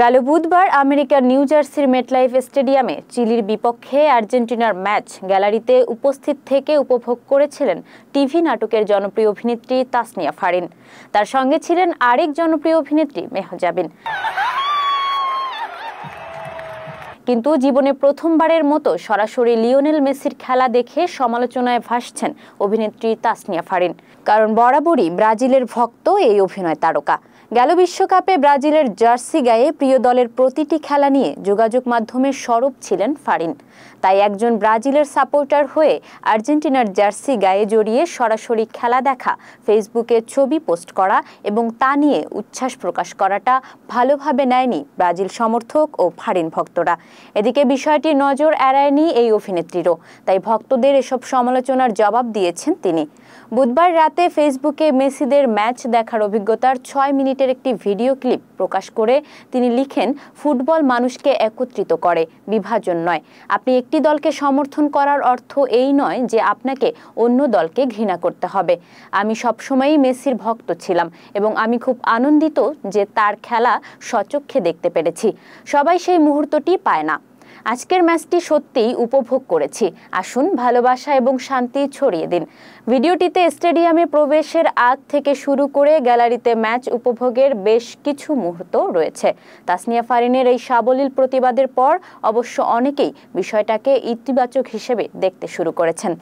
গেল বুধবার আমেরিকার নিউ জার্সির মেটলাইফ স্টেডিয়ামে চিলির বিপক্ষে আর্জেন্টিনার ম্যাচ গ্যালারিতে উপস্থিত থেকে উপভোগ করেছিলেন টিভি নাটকের জনপ্রিয় অভিনেত্রী তাসনিয়া ফারিন। তার সঙ্গে ছিলেন আরেক জনপ্রিয় অভিনেত্রী মেহজাবিন। কিন্তু জীবনে প্রথমবারের মতো সরাসরি লিওনেল মেসির খেলা দেখে সমালোচনায় ভাসছেন অভিনেত্রী তাসনিয়া ফারিন। কারণ বরাবরই ব্রাজিলের ভক্ত এই অভিনয় তারকা। গেল বিশ্বকাপে ব্রাজিলের জার্সি গায়ে প্রিয় দলের প্রতিটি খেলা নিয়ে যোগাযোগ মাধ্যমে সরব ছিলেন ফারিন। তাই একজন ব্রাজিলের সাপোর্টার হয়ে আর্জেন্টিনার জার্সি গায়ে জড়িয়ে সরাসরি খেলা দেখা, ফেসবুকে ছবি পোস্ট করা এবং তা নিয়ে উচ্ছ্বাস প্রকাশ করাটা ভালোভাবে নেয়নি ব্রাজিল সমর্থক ও ফারিন ভক্তরা। এদিকে বিষয়টি নজর এড়ায়নি এই অভিনেত্রীরও, তাই ভক্তদের এসব সমালোচনার জবাব দিয়েছেন তিনি। বুধবার রাতে ফেসবুকে মেসিদের ম্যাচ দেখার অভিজ্ঞতার 6 মিনিটের একটি ভিডিও ক্লিপ প্রকাশ করে তিনি লিখেন, ফুটবল মানুষকে একত্রিত করে, বিভাজন নয়। আপনি একটি দলকে সমর্থন করার অর্থ এই নয় যে আপনাকে অন্য দলকে ঘৃণা করতে হবে। আমি সবসময়ই মেসির ভক্ত ছিলাম এবং আমি খুব আনন্দিত যে তার খেলা স্বচক্ষে দেখতে পেরেছি। সবাই সেই মুহূর্তটি পায় না। আজকের ম্যাচটি সত্যিই উপভোগ করেছি। আসুন ভালোবাসা এবং শান্তি ছড়িয়ে দিন। ভিডিওটিতে স্টেডিয়ামে প্রবেশের আগ থেকে শুরু করে গ্যালারিতে ম্যাচ উপভোগের বেশ কিছু মুহূর্ত রয়েছে। তাসনিয়া ফারিনের এই সাবলীল প্রতিবাদের পর অবশ্য অনেকেই বিষয়টাকে ইতিবাচক হিসেবে দেখতে শুরু করেছেন।